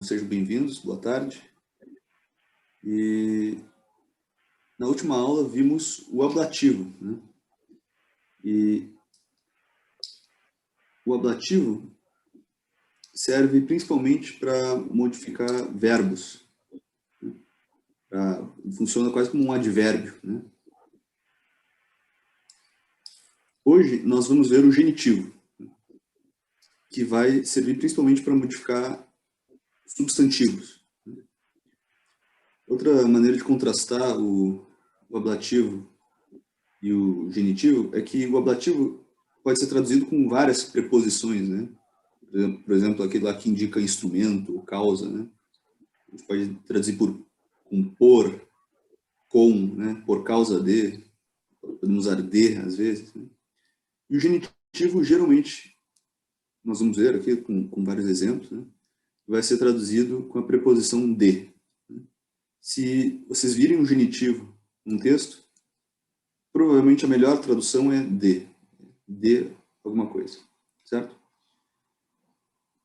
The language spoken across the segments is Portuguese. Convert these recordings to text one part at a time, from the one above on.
sejam bem-vindos, boa tarde. E na última aula vimos o ablativo, né? E o ablativo serve principalmente para modificar verbos. Funciona quase como um advérbio, né? Hoje nós vamos ver o genitivo, que vai servir principalmente para modificar substantivos. Outra maneira de contrastar o ablativo e o genitivo é que o ablativo pode ser traduzido com várias preposições, né? Por exemplo, aquele lá que indica instrumento ou causa, né? A gente pode traduzir com por, com, né? Por causa de, podemos usar de às vezes, né? E o genitivo, geralmente, nós vamos ver aqui com vários exemplos, né? Vai ser traduzido com a preposição de. Se vocês virem um genitivo num texto, provavelmente a melhor tradução é de alguma coisa, certo?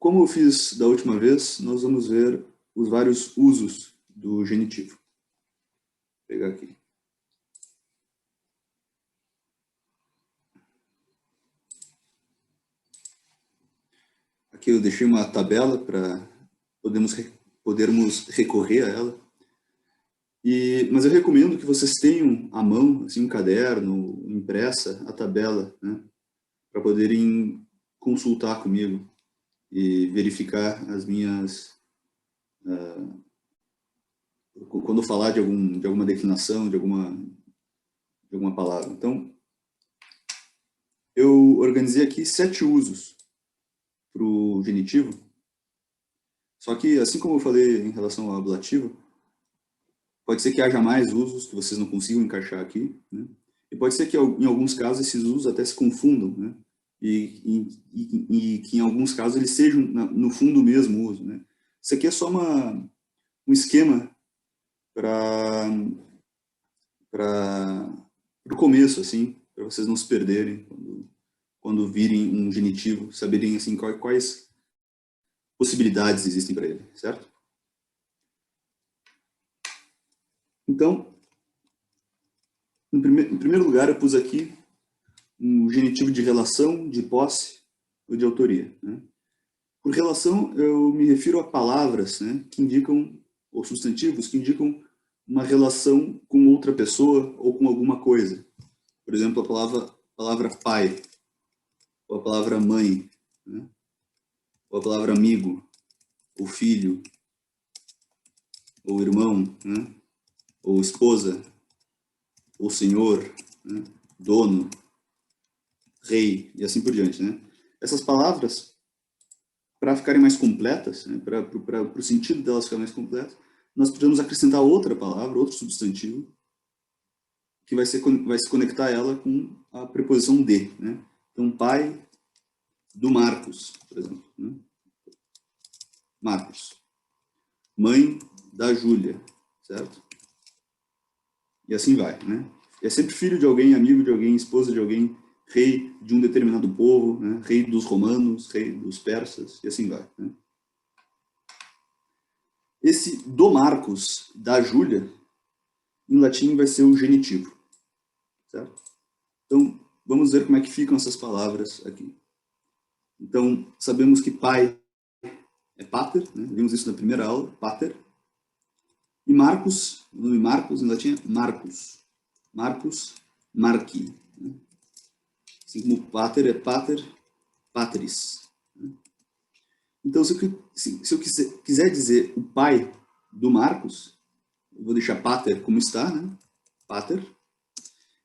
Como eu fiz da última vez, nós vamos ver os vários usos do genitivo. Vou pegar aqui. Aqui eu deixei uma tabela para podermos recorrer a ela. Mas eu recomendo que vocês tenham à mão, assim, um caderno, impressa, a tabela, né, para poderem consultar comigo e verificar as minhas... quando eu falar de alguma declinação, de alguma palavra. Então, eu organizei aqui 7 usos para o genitivo. Só que, assim como eu falei em relação ao ablativo, pode ser que haja mais usos que vocês não consigam encaixar aqui, né? E pode ser que em alguns casos esses usos até se confundam, né? E que em alguns casos eles sejam no fundo o mesmo uso, né? Isso aqui é só um esquema para o começo, assim, para vocês não se perderem quando virem um genitivo, saberem assim quais possibilidades existem para ele, certo? Então, em primeiro lugar, eu pus aqui um genitivo de relação, de posse ou de autoria, né? Por relação, eu me refiro a palavras, né, que indicam, ou substantivos que indicam uma relação com outra pessoa ou com alguma coisa. Por exemplo, a palavra pai, ou a palavra mãe, né? Ou a palavra amigo, ou filho, ou irmão, né? Ou esposa, ou senhor, né? Dono, rei, e assim por diante, né? Essas palavras, para ficarem mais completas, né? Para o sentido delas ficar mais completas, nós podemos acrescentar outra palavra, outro substantivo, que vai se conectar ela com a preposição de, né? Então, pai do Marcos, por exemplo, né? Marcos. Mãe da Júlia, certo? E assim vai, né? É sempre filho de alguém, amigo de alguém, esposa de alguém, rei de um determinado povo, né? Rei dos romanos, rei dos persas, e assim vai, né? Esse do Marcos, da Júlia, em latim vai ser o genitivo, certo? Então, vamos ver como é que ficam essas palavras aqui. Então, sabemos que pai é pater, né? Vimos isso na primeira aula, pater. E Marcos, o nome Marcos em latim é Marcus. Marcus, Marqui. Né? Assim como pater é pater, patris. Né? Então, se eu quiser dizer o pai do Marcos, eu vou deixar pater como está, né? Pater.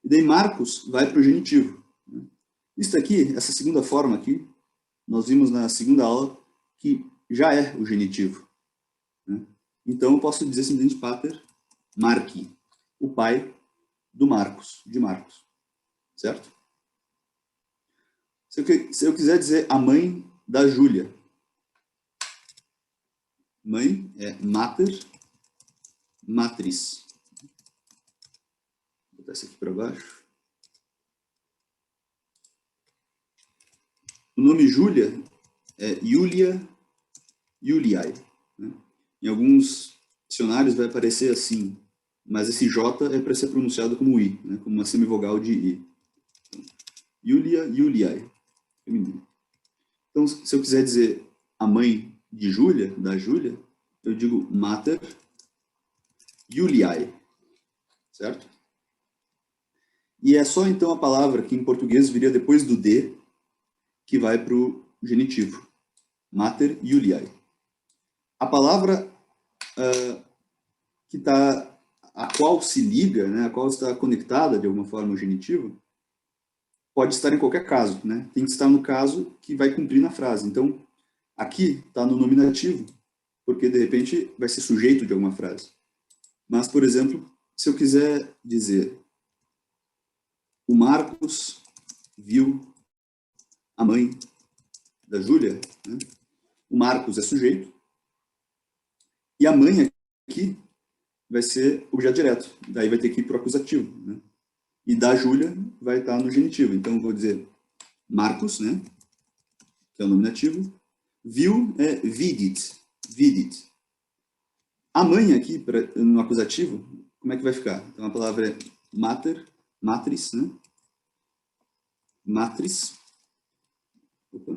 E daí Marcos vai para o genitivo. Né? Isso aqui, essa segunda forma aqui, nós vimos na segunda aula que já é o genitivo. Né? Então, eu posso dizer simplesmente pater Marqui, o pai do Marcos, de Marcos, certo? Se eu quiser dizer a mãe da Júlia, mãe é mater, matriz. Vou botar isso aqui para baixo. O nome Júlia é Iulia, Iuliae. Né? Em alguns dicionários vai aparecer assim, mas esse J é para ser pronunciado como I, né, como uma semivogal de I. Yulia, Yuliai, feminino. Então, se eu quiser dizer a mãe de Júlia, da Júlia, eu digo Mater Yuliai, certo? E é só então a palavra que em português viria depois do D, que vai para o genitivo. Mater Yuliai. A palavra que tá, a qual se liga, né, a qual está conectada de alguma forma ao genitivo, pode estar em qualquer caso, né? Tem que estar no caso que vai cumprir na frase. Então, aqui está no nominativo, porque de repente vai ser sujeito de alguma frase. Mas, por exemplo, se eu quiser dizer o Marcos viu a mãe da Júlia, né? O Marcos é sujeito e a mãe aqui vai ser objeto direto. Daí vai ter que ir para o acusativo, né? E da Júlia vai estar no genitivo. Então, eu vou dizer Marcos, né? Que é o nominativo. Viu é vidit. Vidit. A mãe aqui, no acusativo, como é que vai ficar? Então, a palavra é mater, matris, né? Matris. Opa.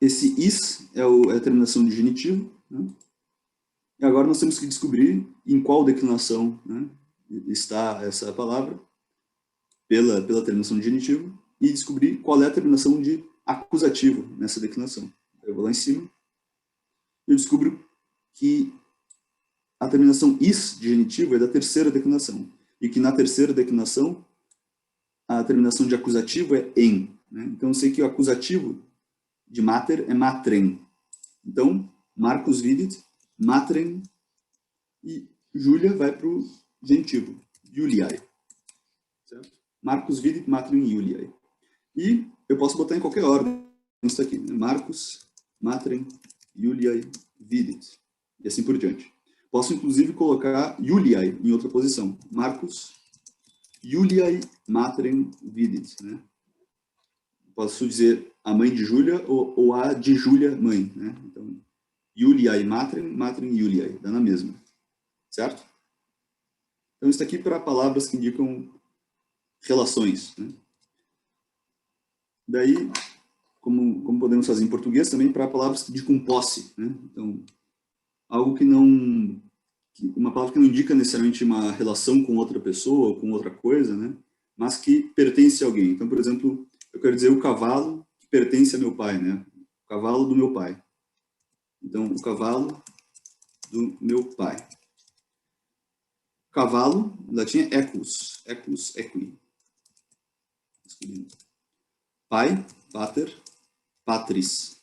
Esse is é a terminação de genitivo, né? E agora nós temos que descobrir em qual declinação, né, está essa palavra, pela terminação de genitivo, e descobrir qual é a terminação de acusativo nessa declinação. Eu vou lá em cima e eu descubro que a terminação is de genitivo é da terceira declinação, e que na terceira declinação a terminação de acusativo é em. Né? Então eu sei que o acusativo de mater é matrem. Então, Marcos vidit, matrem, e Júlia vai para o genitivo, Juliae. Certo? Marcos vidit, matrem, Juliae. E eu posso botar em qualquer ordem isso aqui, né? Marcos, matrem, Juliae, vidit. E assim por diante. Posso, inclusive, colocar Juliae em outra posição. Marcos, Juliae, matrem, vidit. Né? Posso dizer a mãe de Júlia ou a de Júlia, mãe. Né? Então, Juliae, matrem, matrem, Juliae. Dá na mesma. Certo? Então, isso aqui para palavras que indicam relações. Né? Daí, como podemos fazer em português, também para palavras que indicam posse. Né? Então, algo que não... uma palavra que não indica necessariamente uma relação com outra pessoa ou com outra coisa, né? Mas que pertence a alguém. Então, por exemplo, eu quero dizer o cavalo que pertence a meu pai. Né? O cavalo do meu pai. Então, o cavalo do meu pai. Cavalo, em latim é equus. Equus, equi. Pai, pater, patris.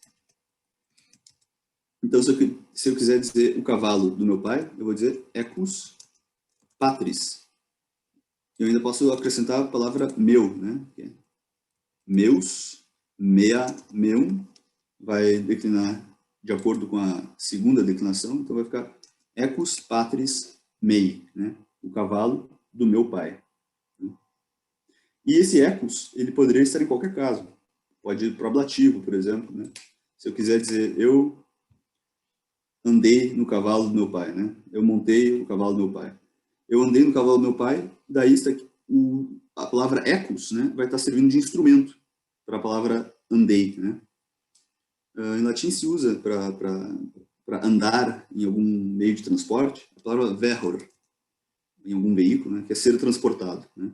Então, se eu quiser dizer o cavalo do meu pai, eu vou dizer equus patris. Eu ainda posso acrescentar a palavra meu, né? Meus, mea, meum, vai declinar de acordo com a segunda declinação, então vai ficar equus patris mei, né? O cavalo do meu pai. E esse equus, ele poderia estar em qualquer caso. Pode ir para o ablativo, por exemplo, né? Se eu quiser dizer, eu andei no cavalo do meu pai, né? Eu montei o cavalo do meu pai. Eu andei no cavalo do meu pai, daí está a palavra equus, né? Vai estar servindo de instrumento para a palavra andei, né? Em latim se usa para andar em algum meio de transporte, a palavra verhor, em algum veículo, né? Que é ser transportado, né?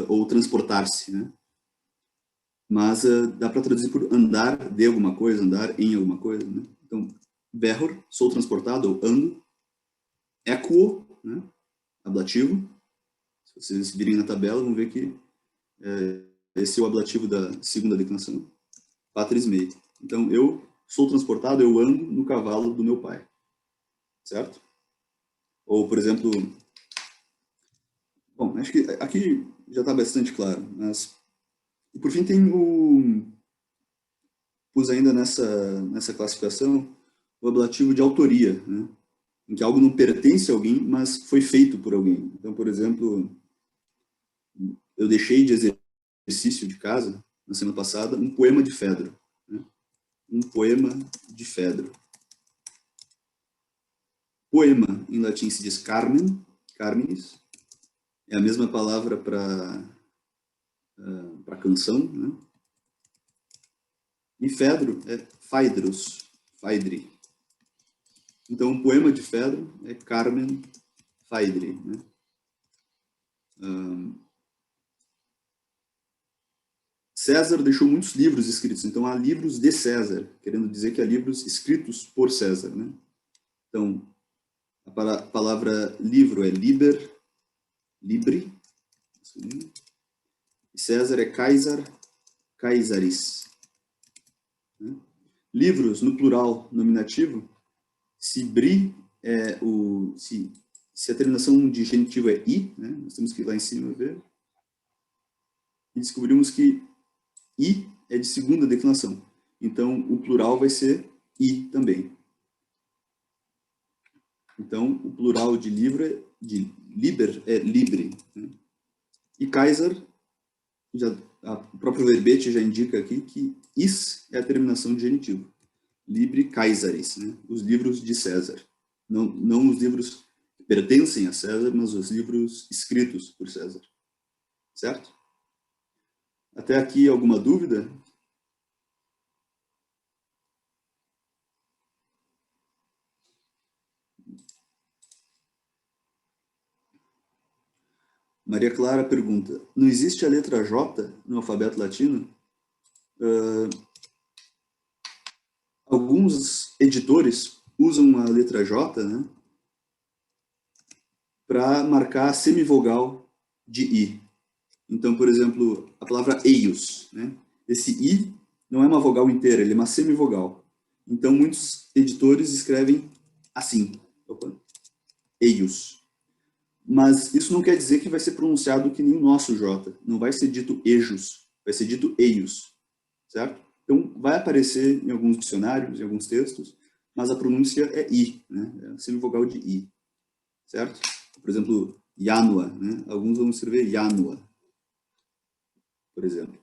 Ou transportar-se, né? Mas dá para traduzir por andar de alguma coisa, andar em alguma coisa, né? Então, verhor, sou transportado, ou ando. Equo, né? Ablativo. Se vocês virem na tabela, vão ver que esse é o ablativo da segunda declinação. Patris mei. Então, eu sou transportado, eu ando no cavalo do meu pai. Certo? Ou, por exemplo... Bom, acho que aqui já está bastante claro, mas... E por fim tem pus ainda nessa classificação o ablativo de autoria, né? Em que algo não pertence a alguém, mas foi feito por alguém. Então, por exemplo, eu deixei de exercício de casa, na semana passada, um poema de Fedro. Né? Um poema de Fedro. Poema, em latim, se diz carmen, carmenis. É a mesma palavra para canção, né? E Fedro é Phaedrus, Phaedri. Então, um poema de Fedro é Carmen Phaedri. Né? César deixou muitos livros escritos, então há livros de César, querendo dizer que há livros escritos por César. Né? Então, a palavra livro é liber, libri, e César é Caesar, Caesaris. Né? Livros, no plural nominativo, se bri é o... Se a terminação de genitivo é i, né? Nós temos que ir lá em cima ver, e descobrimos que i é de segunda declinação. Então, o plural vai ser i também. Então, o plural de livro, de liber, é libre. Né? E Kaiser, o próprio verbete já indica aqui que is é a terminação de genitivo. Libre Caesaris, né? Os livros de César. Não os livros que pertencem a César, mas os livros escritos por César. Certo? Até aqui alguma dúvida? Maria Clara pergunta, não existe a letra J no alfabeto latino? Alguns editores usam a letra J, né, para marcar a semivogal de I. Então, por exemplo, a palavra eios, né, esse I não é uma vogal inteira, ele é uma semivogal. Então, muitos editores escrevem assim, eios. Mas isso não quer dizer que vai ser pronunciado que nem o nosso J. Não vai ser dito ejos, vai ser dito eios, certo? Então, vai aparecer em alguns dicionários, em alguns textos, mas a pronúncia é I, né? É a semivogal de I, certo? Por exemplo, Yanua, né? Alguns vão escrever Yanua, por exemplo.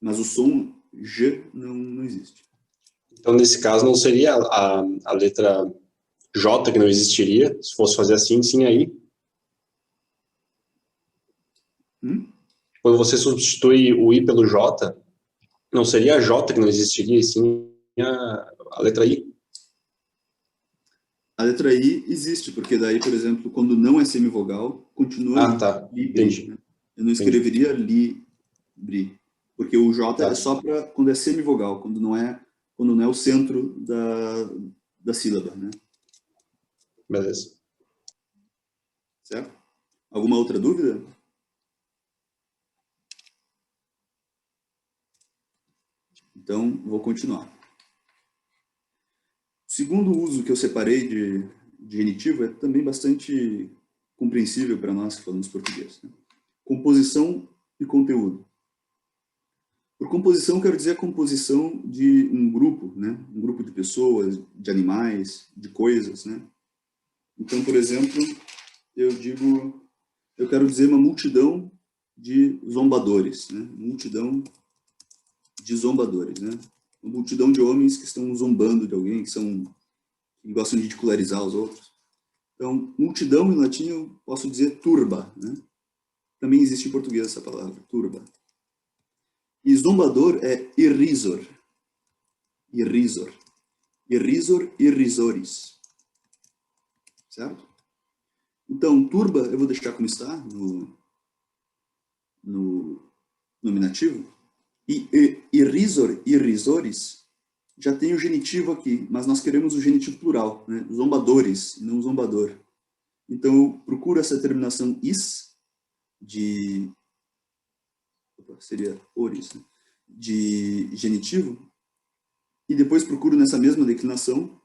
Mas o som J não existe. Então, nesse caso, não seria a letra J que não existiria, se fosse fazer assim, sim aí? Quando você substitui o I pelo J, não seria a J que não existiria, e sim a letra I? A letra I existe, porque daí, por exemplo, quando não é semivogal, continua Tá. libri. Entendi. Né? Eu não escreveria libri, porque o J é só para quando é semivogal, quando não é o centro da sílaba, né? Beleza. Certo? Alguma outra dúvida? Então, vou continuar. O segundo uso que eu separei de genitivo é também bastante compreensível para nós que falamos português. Né? Composição e conteúdo. Por composição, quero dizer a composição de um grupo, né? Um grupo de pessoas, de animais, de coisas. Né? Então, por exemplo, eu quero dizer uma multidão de zombadores, né? Multidão de zombadores, né? Uma multidão de homens que estão zombando de alguém, que gostam de ridicularizar os outros. Então, multidão em latim eu posso dizer turba, né? Também existe em português essa palavra, turba. E zombador é irrisor. Irrisor. Irrisor, irrisores. Certo? Então, turba eu vou deixar como está no nominativo. E irrisor, irrisores, já tem o genitivo aqui, mas nós queremos o genitivo plural, né? Zombadores, não zombador. Então, eu procuro essa terminação is, seria oris, né? De genitivo, e depois procuro nessa mesma declinação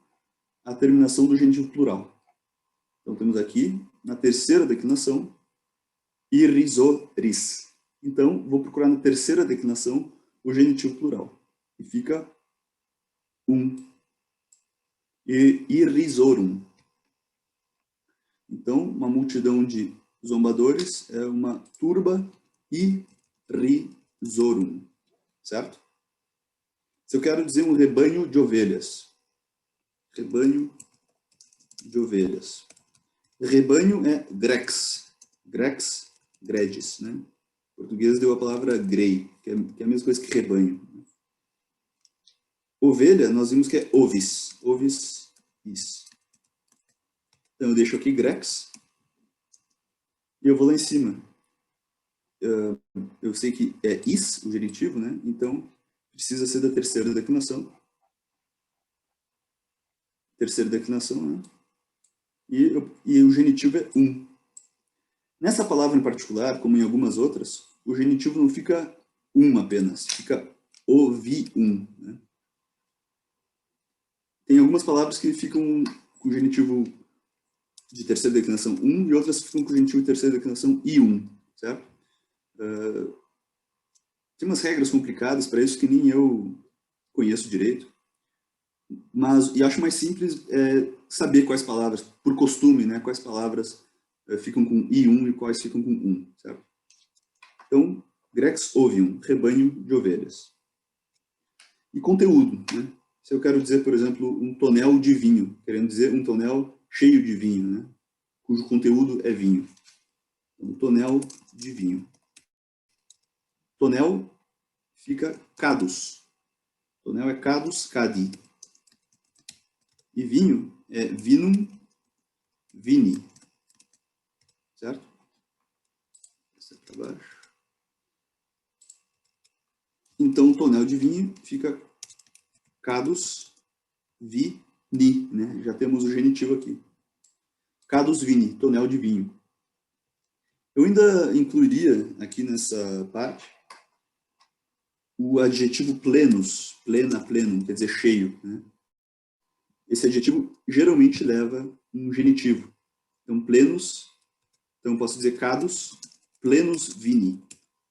a terminação do genitivo plural. Então, temos aqui, na terceira declinação, irrisores. Então, vou procurar na terceira declinação o genitivo plural. E fica e irrisorum. Então, uma multidão de zombadores é uma turba irrisores. zorum, certo? Se eu quero dizer um rebanho de ovelhas, rebanho de ovelhas. Rebanho é grex, grex, gregis, né? Em português deu a palavra grey, que é a mesma coisa que rebanho. Ovelha, nós vimos que é ovis, ovis, is. Então eu deixo aqui grex e eu vou lá em cima. Eu sei que é is, o genitivo, né? Então precisa ser da terceira declinação. Terceira declinação, né? E o genitivo é Nessa palavra em particular, como em algumas outras, o genitivo não fica apenas, fica ovium, né? Tem algumas palavras que ficam com o genitivo de terceira declinação e outras que ficam com o genitivo de terceira declinação ium, certo? Tem umas regras complicadas para isso que nem eu conheço direito, e acho mais simples saber quais palavras, por costume, né, quais palavras ficam com ium e quais ficam com certo? Então, grex ovium, rebanho de ovelhas. E conteúdo, né? Se eu quero dizer, por exemplo, um tonel de vinho, querendo dizer um tonel cheio de vinho, né? Cujo conteúdo é vinho. Um tonel de vinho. Tonel fica cadus. Tonel é cadus cadi. E vinho é vinum vini. Certo? Essa para baixo. Então, o tonel de vinho fica cadus vini, né? Já temos o genitivo aqui. Cadus vini, tonel de vinho. Eu ainda incluiria aqui nessa parte o adjetivo plenus, plena, plenum, quer dizer cheio, né? Esse adjetivo geralmente leva um genitivo. Então, plenus, então posso dizer cadus plenus vini,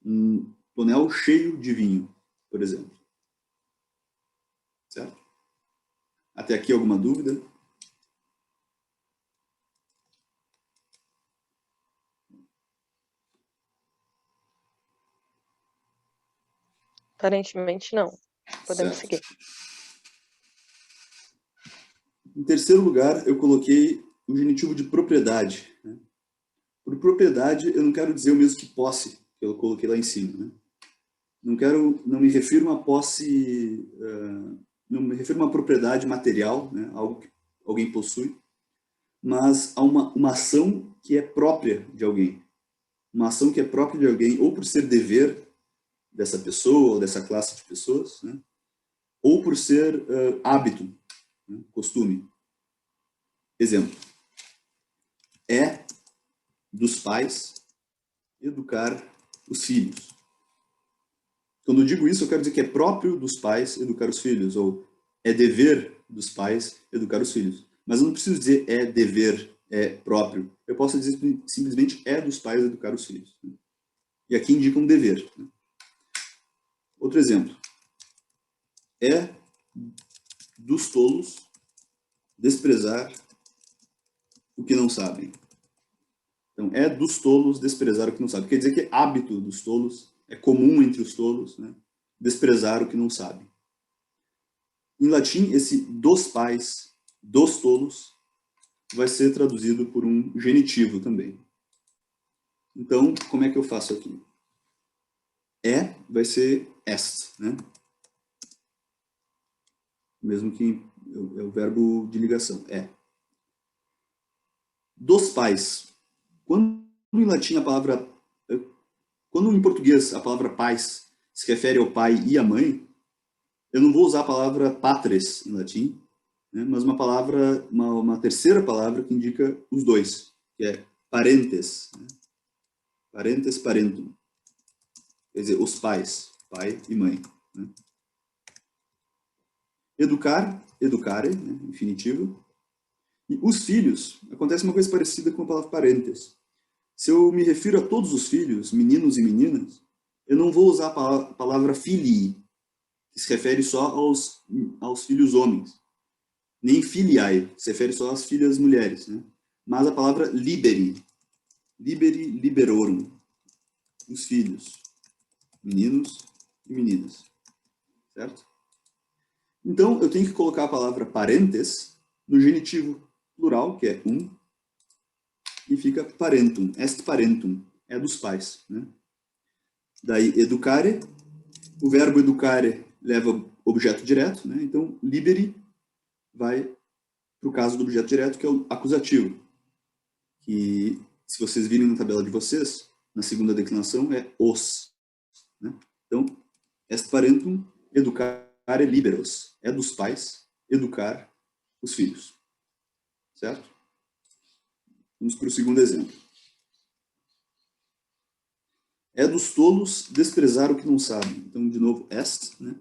um tonel cheio de vinho, por exemplo. Certo? Até aqui alguma dúvida? Aparentemente não. Podemos Certo. seguir. Em terceiro lugar, eu coloquei o genitivo de propriedade. Né? Por propriedade, eu não quero dizer o mesmo que posse, que eu coloquei lá em cima. Né? Não me refiro a uma posse, não me refiro a uma propriedade material, né? Algo que alguém possui, mas a uma ação que é própria de alguém. Uma ação que é própria de alguém, ou por ser dever dessa pessoa, ou dessa classe de pessoas, né? Ou por ser hábito, né? Costume. Exemplo. É dos pais educar os filhos. Quando eu digo isso, eu quero dizer que é próprio dos pais educar os filhos, ou é dever dos pais educar os filhos. Mas eu não preciso dizer é dever, é próprio. Eu posso dizer simplesmente é dos pais educar os filhos. E aqui indica um dever. Outro exemplo. É dos tolos desprezar o que não sabem. Então, é dos tolos desprezar o que não sabem. Quer dizer que é hábito dos tolos, é comum entre os tolos, né? Desprezar o que não sabem. Em latim, esse dos pais, dos tolos, vai ser traduzido por um genitivo também. Então, como é que eu faço aqui? É vai ser est, né? Mesmo que é o verbo de ligação, é. Dos pais. Quando em latim a palavra... Quando em português a palavra pais se refere ao pai e à mãe, eu não vou usar a palavra patres em latim, né, mas uma terceira palavra que indica os dois, que é parentes. Né? Parentes, parentum. Quer dizer, os pais, pai e mãe. Né? Educar, educare, né, infinitivo. E os filhos, acontece uma coisa parecida com a palavra parentes. Se eu me refiro a todos os filhos, meninos e meninas, eu não vou usar a palavra filii, que se refere só aos filhos homens. Nem filiae, que se refere só às filhas mulheres. Né? Mas a palavra liberi, liberi liberorum, os filhos. meninos e meninas, certo? Então, eu tenho que colocar a palavra parentes no genitivo plural, que é um, e fica parentum, est parentum, é dos pais, né? Daí, educare, o verbo educare leva objeto direto, né? Então, liberi vai para o caso do objeto direto, que é o acusativo, que, se vocês virem na tabela de vocês, na segunda declinação é os, né? Então, est parentum educare liberos, é dos pais educar os filhos, certo? Vamos para o segundo exemplo. É dos tolos desprezar o que não sabe. Então, de novo, est, né?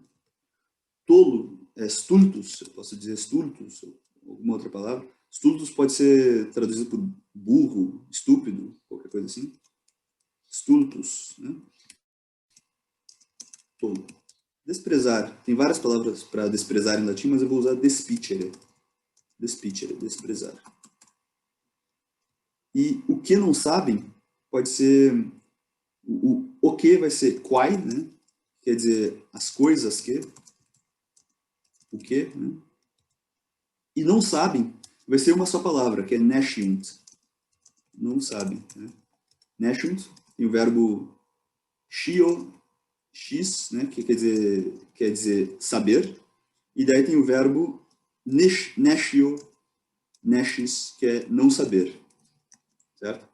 Tolo é stultus, eu posso dizer stultus, ou alguma outra palavra. Stultus pode ser traduzido por burro, estúpido, qualquer coisa assim. Stultus, né? Tolo. Desprezar. Tem várias palavras para desprezar em latim, mas eu vou usar despicere. Despicere, desprezar. E o que não sabem pode ser... O que vai ser quai, né? Quer dizer, as coisas que... O que, né? E não sabem vai ser uma só palavra, que é nesciunt. Não sabem, né? Nesciunt tem o verbo shio, x, né? Que quer dizer saber. E daí tem o verbo nescio, nescis, que é não saber. Certo?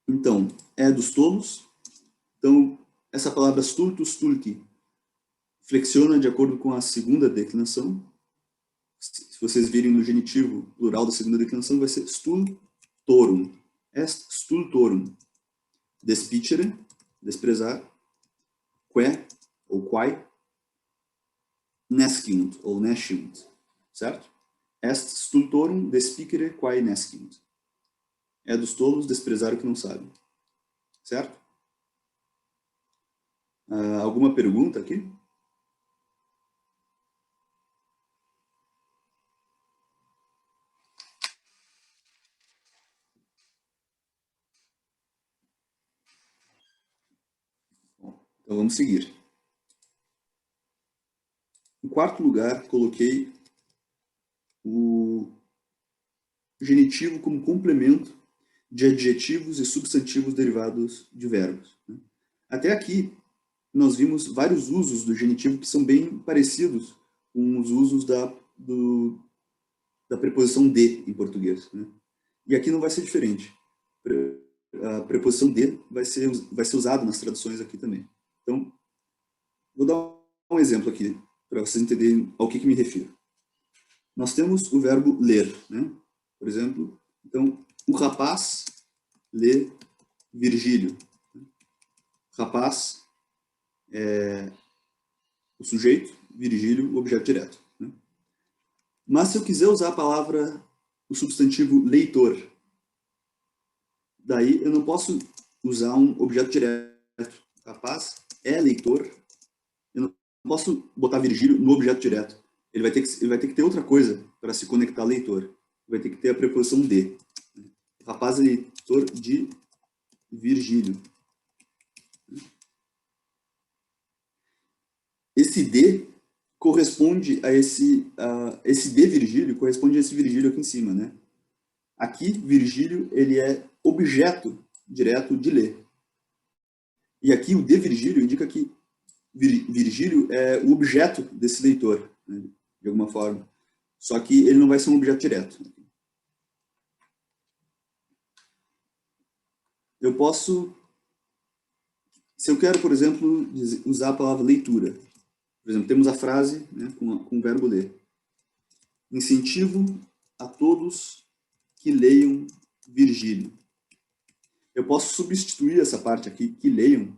Então, é dos tolos. Então, essa palavra stultus, stulti, flexiona de acordo com a segunda declinação. Se vocês virem no genitivo plural da segunda declinação, vai ser stultorum. Est stultorum. Despicere, desprezar. Que, ou quai. Nesciunt, ou nesciunt. Certo? Est stultorum despicere quae nesciunt. É dos tolos desprezar o que não sabem. Certo? Alguma pergunta aqui? Então vamos seguir. Em quarto lugar, coloquei o genitivo como complemento de adjetivos e substantivos derivados de verbos. Até aqui, nós vimos vários usos do genitivo que são bem parecidos com os usos da preposição de em português, né? E aqui não vai ser diferente. A preposição de vai ser usada nas traduções aqui também. Então, vou dar um exemplo aqui, para vocês entenderem ao que me refiro. Nós temos o verbo ler, né? Por exemplo, então, o rapaz lê Virgílio. Rapaz é o sujeito, Virgílio, o objeto direto, né? Mas se eu quiser usar a palavra, o substantivo leitor, daí eu não posso usar um objeto direto. Rapaz é leitor. Eu não posso botar Virgílio no objeto direto. Ele vai ter que ter outra coisa para se conectar ao leitor. Vai ter que ter a preposição de. O rapaz é leitor de Virgílio. Esse de corresponde a esse de Virgílio, corresponde a esse Virgílio aqui em cima, né? Aqui, Virgílio, ele é objeto direto de ler. E aqui o de Virgílio indica que Virgílio é o objeto desse leitor, né, de alguma forma. Só que ele não vai ser um objeto direto. Eu posso, se eu quero, por exemplo, usar a palavra leitura. Por exemplo, temos a frase, né, com o verbo ler. Incentivo a todos que leiam Virgílio. Eu posso substituir essa parte aqui, que leiam,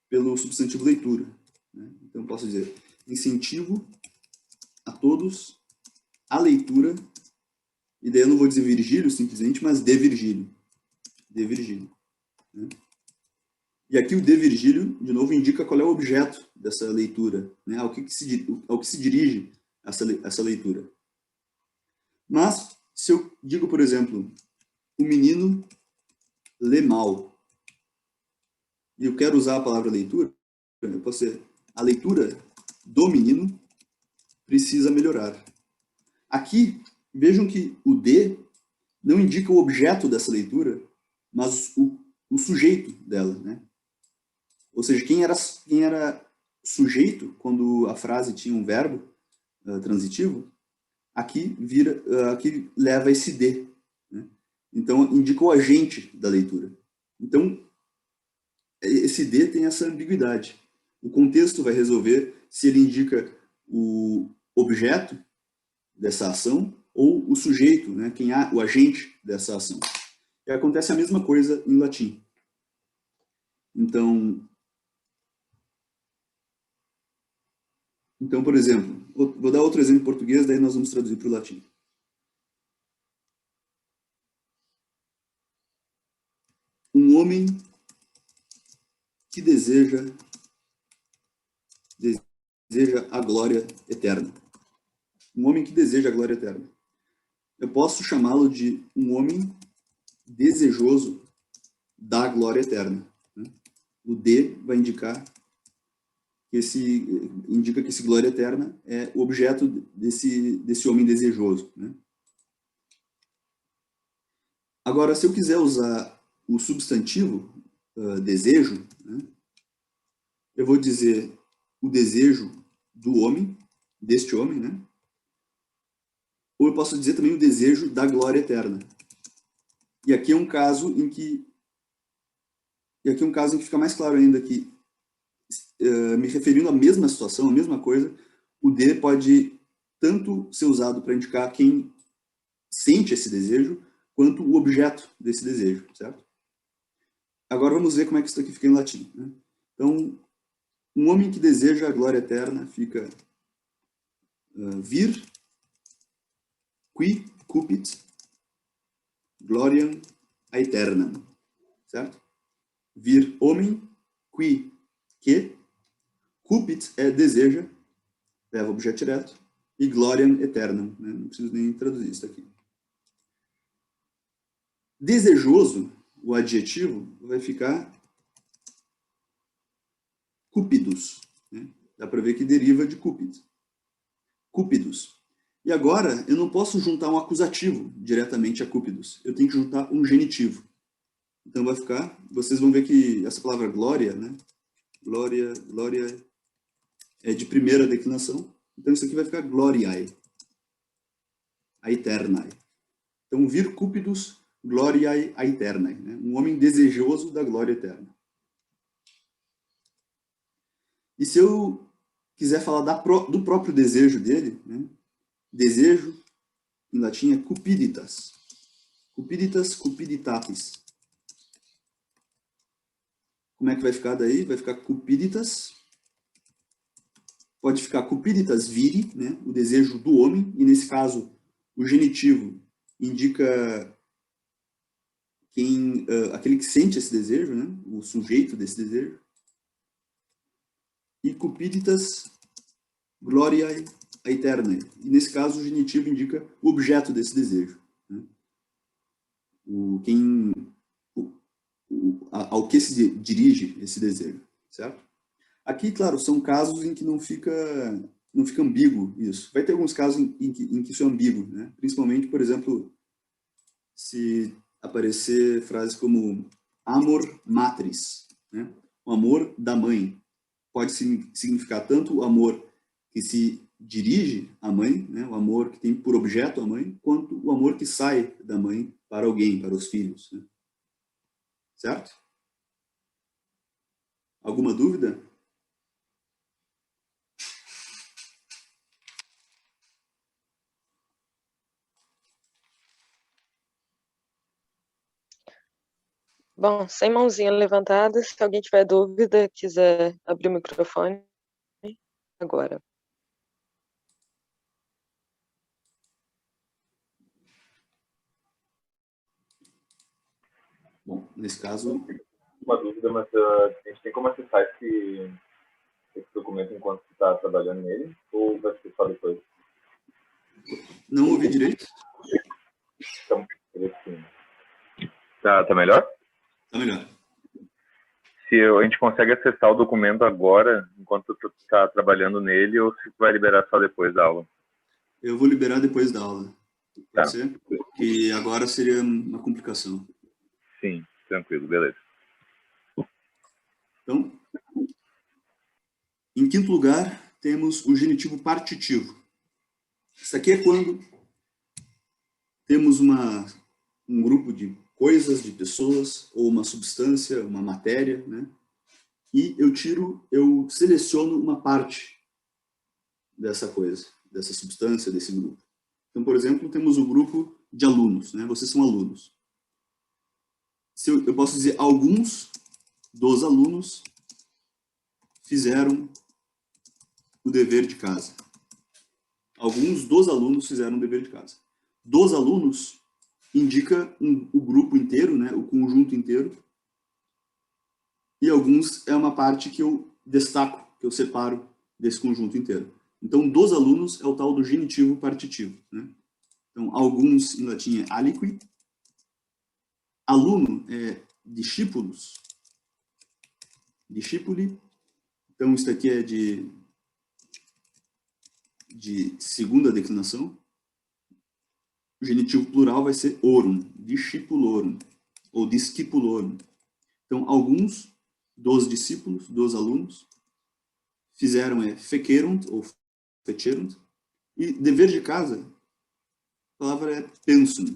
pelo substantivo leitura, né? Então, eu posso dizer, incentivo a todos a leitura, e daí eu não vou dizer Virgílio, simplesmente, mas de Virgílio. De Virgílio, né? E aqui o de Virgílio, de novo, indica qual é o objeto dessa leitura, né? Ao que se dirige essa leitura. Mas, se eu digo, por exemplo, o menino lê mal, e eu quero usar a palavra leitura, eu posso dizer, a leitura do menino precisa melhorar. Aqui, vejam que o de não indica o objeto dessa leitura, mas o sujeito dela, né? Ou seja, quem era sujeito quando a frase tinha um verbo transitivo, aqui leva esse de, né? Então indica o agente da leitura. Então esse de tem essa ambiguidade. O contexto vai resolver se ele indica o objeto dessa ação ou o sujeito, né, o agente dessa ação. E acontece a mesma coisa em latim. Então, por exemplo, vou dar outro exemplo em português, daí nós vamos traduzir para o latim. Um homem que deseja a glória eterna. Um homem que deseja a glória eterna. Eu posso chamá-lo de um homem desejoso da glória eterna, né? O de vai indicar que esse glória eterna é o objeto desse homem desejoso, né? Agora, se eu quiser usar o substantivo desejo, né, eu vou dizer o desejo do homem, deste homem, né? Ou eu posso dizer também o desejo da glória eterna. E aqui é um caso em que fica mais claro ainda que, me referindo à mesma situação, à mesma coisa, o de pode tanto ser usado para indicar quem sente esse desejo, quanto o objeto desse desejo, certo? Agora vamos ver como é que isso aqui fica em latim, né? Então, um homem que deseja a glória eterna fica vir qui cupit gloriam aeternam, certo? Vir homem, qui, que, cupit é deseja, leva objeto direto, e gloriam aeternam, né? Não preciso nem traduzir isso aqui. Desejoso, o adjetivo, vai ficar cúpidos, né? Dá para ver que deriva de cupid. Cúpidos. E agora, eu não posso juntar um acusativo diretamente a cúpidos. Eu tenho que juntar um genitivo. Então vai ficar, vocês vão ver que essa palavra glória, né? Glória é de primeira declinação. Então isso aqui vai ficar gloriae, aeternae. Então vir cúpidos gloriae aeternae, né? Um homem desejoso da glória eterna. E se eu quiser falar do próprio desejo dele, né? Desejo, em latim, é cupiditas. Cupiditas, cupiditatis. Como é que vai ficar daí? Vai ficar cupiditas. Pode ficar cupiditas viri, né? O desejo do homem. E nesse caso, o genitivo indica aquele que sente esse desejo, né? O sujeito desse desejo. E cupiditas gloriae aeternae. E nesse caso, o genitivo indica o objeto desse desejo, né? Ao que se dirige esse desejo, certo? Aqui, claro, são casos em que não fica ambíguo isso. Vai ter alguns casos em que isso é ambíguo, né? Principalmente, por exemplo, se aparecer frases como amor matris, né? O amor da mãe. Pode significar tanto o amor que se dirige à mãe, né? O amor que tem por objeto a mãe, quanto o amor que sai da mãe para alguém, para os filhos, né? Certo? Alguma dúvida? Bom, sem mãozinha levantada, se alguém tiver dúvida, quiser abrir o microfone, agora. Bom, nesse caso... Uma dúvida, mas a gente tem como acessar esse documento enquanto você está trabalhando nele? Ou vai ser só depois? Não ouvi direito? Então, tá melhor? Tá melhor. se a gente consegue acessar o documento agora, enquanto tu está trabalhando nele, ou se tu vai liberar só depois da aula. Eu vou liberar depois da aula. Tá. Pode ser? Que agora seria uma complicação. Sim, tranquilo, beleza. Então, em quinto lugar, temos o genitivo partitivo. Isso aqui é quando temos um grupo de coisas, de pessoas, ou uma substância, uma matéria, né? E eu seleciono uma parte dessa coisa, dessa substância, desse grupo. Então, por exemplo, temos o grupo de alunos, né? Vocês são alunos. Eu posso dizer, alguns dos alunos fizeram o dever de casa. Alguns dos alunos fizeram o dever de casa. Dos alunos indica o grupo inteiro, né? O conjunto inteiro. E alguns é uma parte que eu destaco, que eu separo desse conjunto inteiro. Então, dos alunos é o tal do genitivo partitivo, né? Então, alguns em latim é aliqui. Aluno é discípulos. Discipuli. Então, isso aqui é de segunda declinação. O genitivo plural vai ser orum, discipulorum, ou discipulorum. Então, alguns dos discípulos, dos alunos, fizeram fecerunt, ou fecerunt. E dever de casa, a palavra é pensum.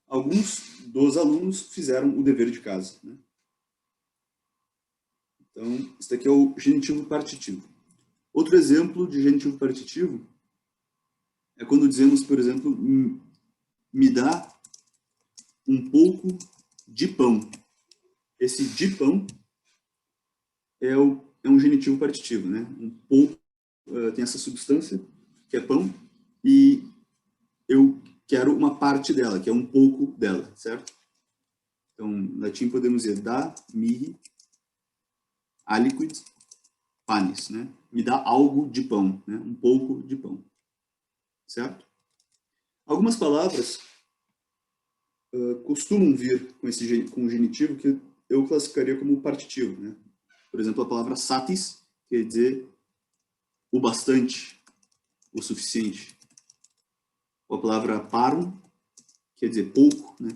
Alguns dos alunos fizeram o dever de casa, né? Então, isso aqui é o genitivo partitivo. Outro exemplo de genitivo partitivo é quando dizemos, por exemplo, me dá um pouco de pão. Esse de pão é um genitivo partitivo, né? Um pouco tem essa substância, que é pão, e eu quero uma parte dela, que é um pouco dela, certo? Então, em latim podemos dizer da mihi aliquid panis, né? Me dá algo de pão, né? Um pouco de pão, certo? Algumas palavras costumam vir com o genitivo que eu classificaria como partitivo, né? Por exemplo, a palavra satis quer dizer o bastante, o suficiente. Ou a palavra parum quer dizer pouco, né?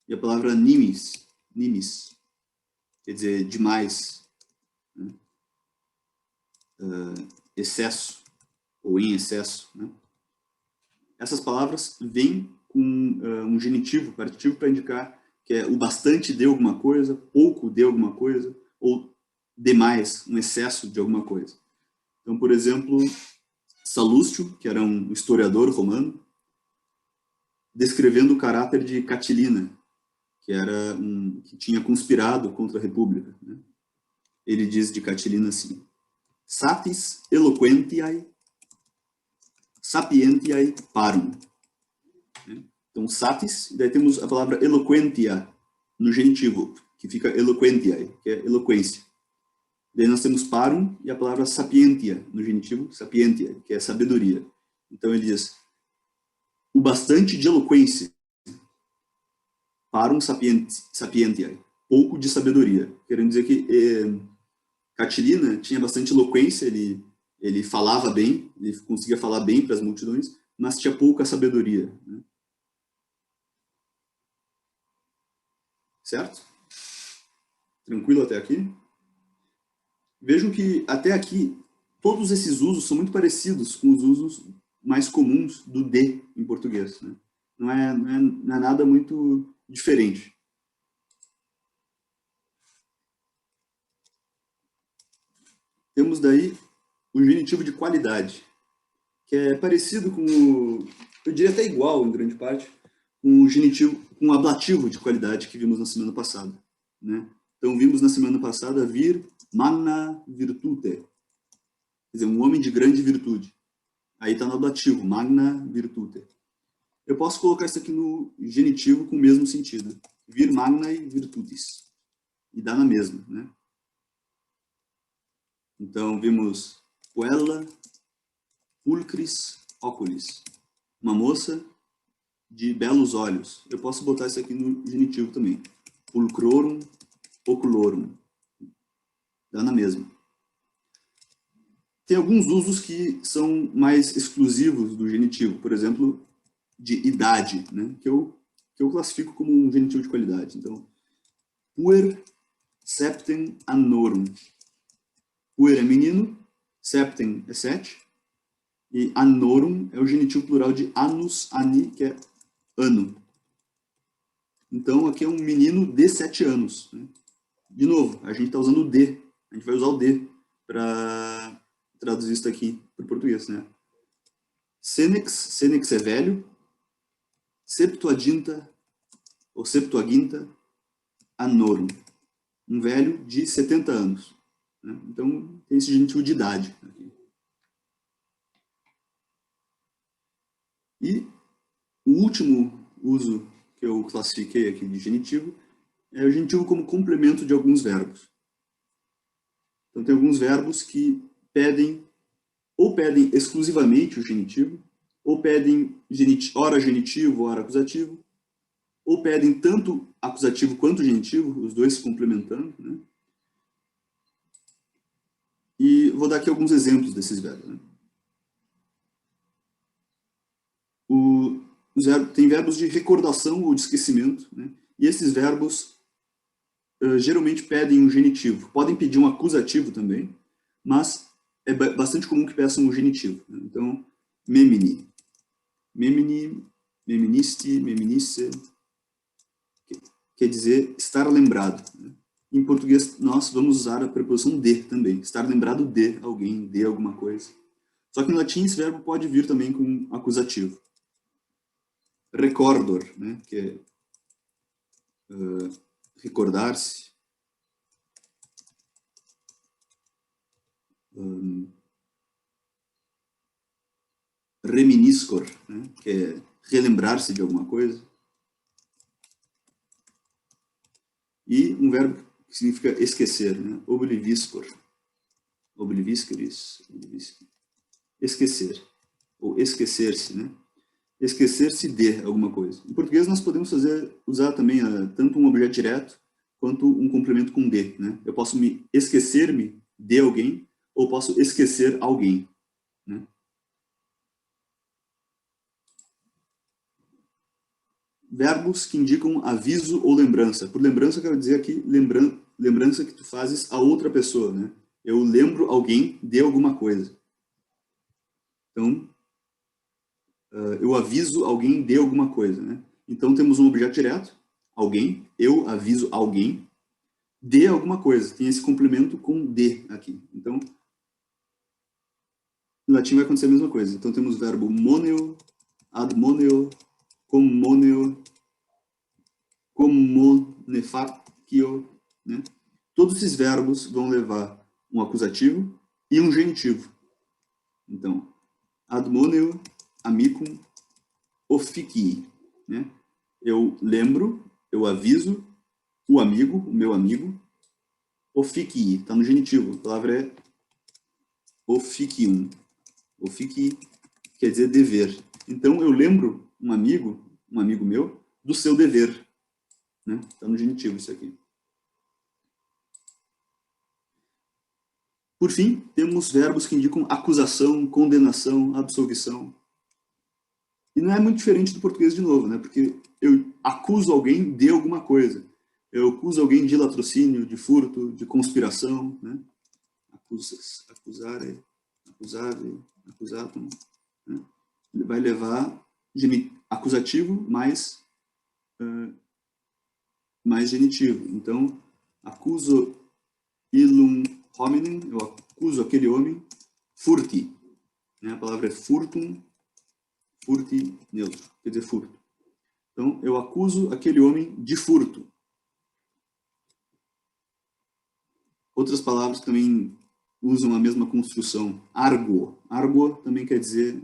E a palavra nimis quer dizer demais, né? Excesso ou em excesso, né? Essas palavras vêm com um genitivo partitivo para indicar que é o bastante de alguma coisa, pouco de alguma coisa, ou demais, um excesso de alguma coisa. Então, por exemplo, Salustio, que era um historiador romano, descrevendo o caráter de Catilina, que tinha conspirado contra a República, né? Ele diz de Catilina assim: satis eloquentiae sapientiae parum. Então, satis, daí temos a palavra eloquentia no genitivo, que fica eloquentiae, que é eloquência. Daí nós temos parum e a palavra sapientia no genitivo, sapientia, que é sabedoria. Então ele diz o bastante de eloquência, parum sapientiae, pouco de sabedoria. Querendo dizer que Catilina tinha bastante eloquência, ele falava bem, ele conseguia falar bem para as multidões, mas tinha pouca sabedoria, né? Certo? Tranquilo até aqui? Vejam que até aqui todos esses usos são muito parecidos com os usos mais comuns do de em português, né? Não é nada muito diferente. Temos daí o genitivo de qualidade, que é parecido com eu diria até igual em grande parte, com o genitivo, com o ablativo de qualidade que vimos na semana passada, né? Então vimos na semana passada vir magna virtute, quer dizer, um homem de grande virtude. Aí está no ablativo, magna virtute. Eu posso colocar isso aqui no genitivo com o mesmo sentido, vir magnae virtutis, e dá na mesma, né? Então vimos puella pulcris oculis, uma moça de belos olhos. Eu posso botar isso aqui no genitivo também. Pulcrorum oculorum. Dá na mesma. Tem alguns usos que são mais exclusivos do genitivo, por exemplo, de idade, né? que eu classifico como um genitivo de qualidade. Então, puer septem annorum. Puer é menino, septem é 7, e annorum é o genitivo plural de annus, ani, que é ano. Então, aqui é um menino de 7 anos. Né? De novo, a gente está usando o de. A gente vai usar o de para traduzir isso aqui para o português. Né? Senex é velho. Septuaginta, ou Septuaginta, annorum. Um velho de 70 anos. Né? Então, tem esse genitivo de idade aqui. E o último uso que eu classifiquei aqui de genitivo é o genitivo como complemento de alguns verbos. Então, tem alguns verbos que pedem exclusivamente o genitivo, ou pedem ora genitivo, ora acusativo, ou pedem tanto acusativo quanto genitivo, os dois se complementando. Né? E vou dar aqui alguns exemplos desses verbos. Né? Tem verbos de recordação ou de esquecimento, né? E esses verbos geralmente pedem um genitivo. Podem pedir um acusativo também, mas é bastante comum que peçam um genitivo. Né? Então, memini. Memini, meministi, meminice, quer dizer estar lembrado. Né? Em português, nós vamos usar a preposição de também. Estar lembrado de alguém, de alguma coisa. Só que no latim esse verbo pode vir também com acusativo. Recordor, né? Que é recordar-se. Reminiscor, né? Que é relembrar-se de alguma coisa. E um verbo que significa esquecer, né? Obliviscor. Oblivisceris. Esquecer. Ou esquecer-se, né? Esquecer-se de alguma coisa. Em português nós podemos usar também tanto um objeto direto quanto um complemento com de. Né? Eu posso esquecer-me de alguém ou posso esquecer alguém. Né? Verbos que indicam aviso ou lembrança. Por lembrança, eu quero dizer aqui lembrança que tu fazes a outra pessoa. Né? Eu lembro alguém de alguma coisa. Então, eu aviso alguém de alguma coisa. Né? Então, temos um objeto direto, alguém, eu aviso alguém de alguma coisa. Tem esse complemento com de aqui. Então, no latim vai acontecer a mesma coisa. Então, temos o verbo moneo, admoneo, commoneo, commonefacio. Né? Todos esses verbos vão levar um acusativo e um genitivo. Então, admoneo, amicum, officii. Né? Eu lembro, eu aviso o amigo, o meu amigo. Officii, está no genitivo. A palavra é officium. Officii quer dizer dever. Então, eu lembro um amigo meu, do seu dever. Né? Está no genitivo isso aqui. Por fim, temos verbos que indicam acusação, condenação, absolvição. E não é muito diferente do português de novo, né? Porque eu acuso alguém de alguma coisa. Eu acuso alguém de latrocínio, de furto, de conspiração. Né? Acusare, acusave, acusatum. Né? Vai levar acusativo mais genitivo. Então, acuso illum hominem, eu acuso aquele homem, furti. Né? A palavra é furtum, furti neutro, quer dizer furto. Então, eu acuso aquele homem de furto. Outras palavras também usam a mesma construção. Argo. Argo também quer dizer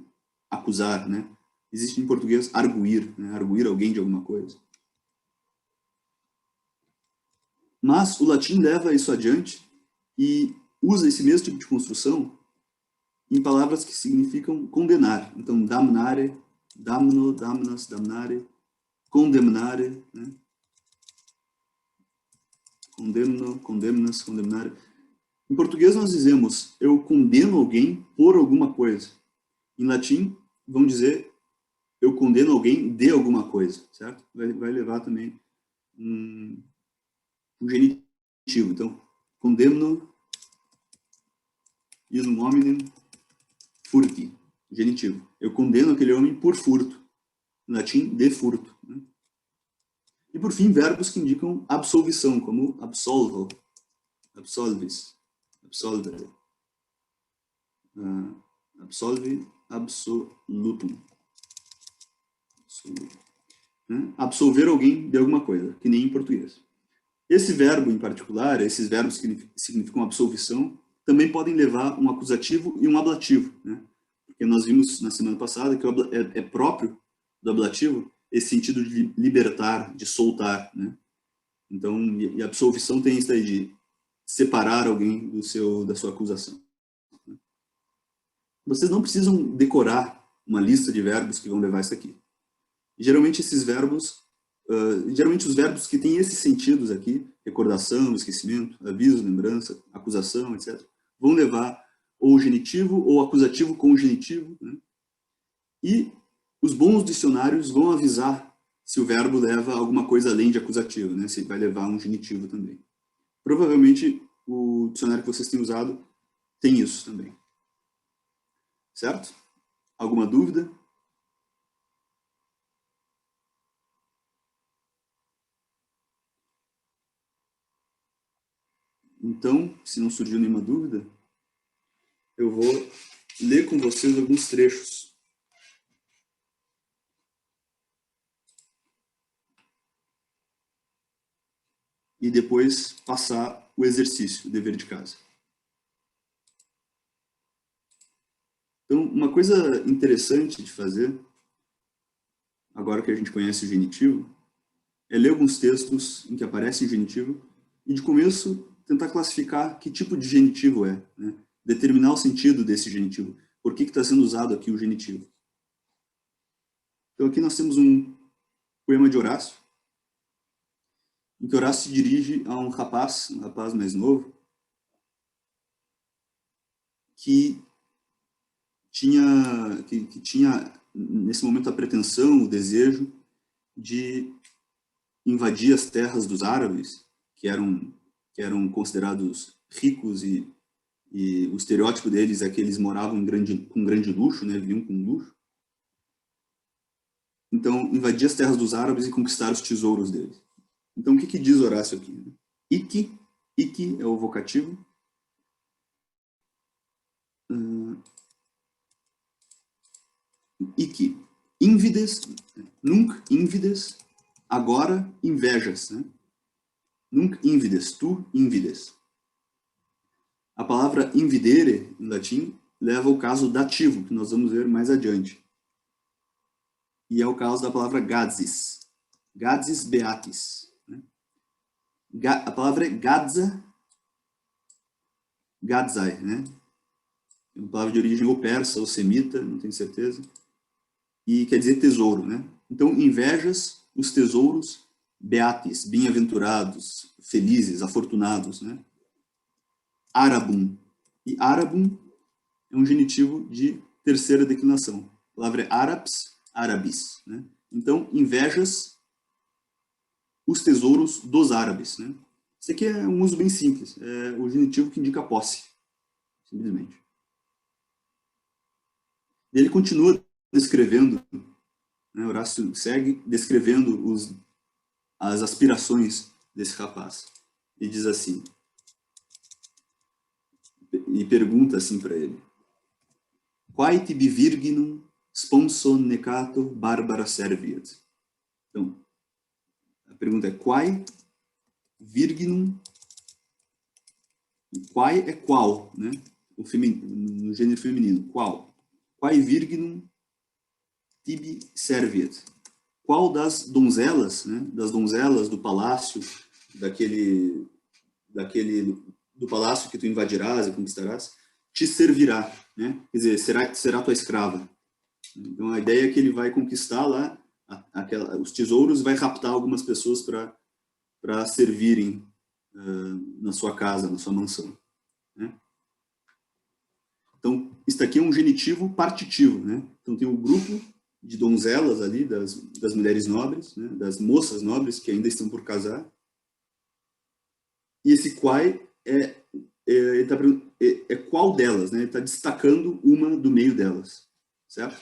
acusar, né? Existe em português arguir, né? Arguir alguém de alguma coisa. Mas o latim leva isso adiante e usa esse mesmo tipo de construção em palavras que significam condenar. Então, damnare, damno, damnas, damnare, condemnare. Né? condemno, condemnas, condenar. Em português nós dizemos, eu condeno alguém por alguma coisa. Em latim, vamos dizer, eu condeno alguém de alguma coisa, certo? Vai levar também um genitivo. Então, condemno in hominem furti, genitivo. Eu condeno aquele homem por furto. Em latim, de furto. Né? E, por fim, verbos que indicam absolvição, como absolvo, absolvis, absolvere, absolve, absolutum. Né? Absolver alguém de alguma coisa, que nem em português. Esse verbo em particular, esses verbos que significam absolvição, também podem levar um acusativo e um ablativo. Né? Porque nós vimos na semana passada que é próprio do ablativo esse sentido de libertar, de soltar. Né? Então, e a absolvição tem isso aí de separar alguém da sua acusação. Vocês não precisam decorar uma lista de verbos que vão levar isso aqui. Geralmente esses verbos, geralmente os verbos que têm esses sentidos aqui, recordação, esquecimento, aviso, lembrança, acusação, etc., vão levar ou genitivo ou acusativo com genitivo. Né? E os bons dicionários vão avisar se o verbo leva alguma coisa além de acusativo, né? Se vai levar um genitivo também. Provavelmente o dicionário que vocês têm usado tem isso também. Certo? Alguma dúvida? Então, se não surgiu nenhuma dúvida, eu vou ler com vocês alguns trechos. E depois passar o exercício, o dever de casa. Então, uma coisa interessante de fazer, agora que a gente conhece o genitivo, é ler alguns textos em que aparece o genitivo e, de começo, tentar classificar que tipo de genitivo é, né? Determinar o sentido desse genitivo. Por que está sendo usado aqui o genitivo? Então, aqui nós temos um poema de Horácio, em que Horácio se dirige a um rapaz mais novo, que tinha, nesse momento, a pretensão, o desejo de invadir as terras dos árabes, que eram considerados ricos, e o estereótipo deles é que eles moravam com grande luxo, né, viviam com luxo. Então, invadir as terras dos árabes e conquistar os tesouros deles. Então, o que diz Horácio aqui? Ique é o vocativo. Ique, invides, nunc invides, agora invejas. Né? Nunc invides, tu invides. A palavra invidere, em latim, leva ao caso dativo, que nós vamos ver mais adiante. E é o caso da palavra gadzis. Gadzis beatis. Né? A palavra é gadza, gadzai, né? É uma palavra de origem ou persa ou semita, não tenho certeza. E quer dizer tesouro, né? Então, invejas os tesouros beatis, bem-aventurados, felizes, afortunados, né? Arabum. E arabum é um genitivo de terceira declinação. A palavra é árabs, árabes, né? Então, invejas os tesouros dos árabes, né? Isso aqui é um uso bem simples, é o genitivo que indica posse, simplesmente. Ele continua descrevendo, né, Horácio segue descrevendo as aspirações desse rapaz. E diz assim, e pergunta assim para ele: Quae tibi virginum sponso necato barbara serviat? Então, a pergunta é quae virginum, quae é qual, né? No gênero feminino, qual? Quae virginum tibi serviat? Qual das donzelas, né? Das donzelas do palácio, do palácio que tu invadirás e conquistarás, te servirá, né? Quer dizer, será tua escrava. Então a ideia é que ele vai conquistar lá os tesouros, vai raptar algumas pessoas para servirem na sua casa, na sua mansão. Né? Então, isso aqui é um genitivo partitivo. Né? Então, tem um grupo de donzelas ali, das mulheres nobres, né? Das moças nobres que ainda estão por casar. E esse quai é qual delas, né? Ele está destacando uma do meio delas, certo?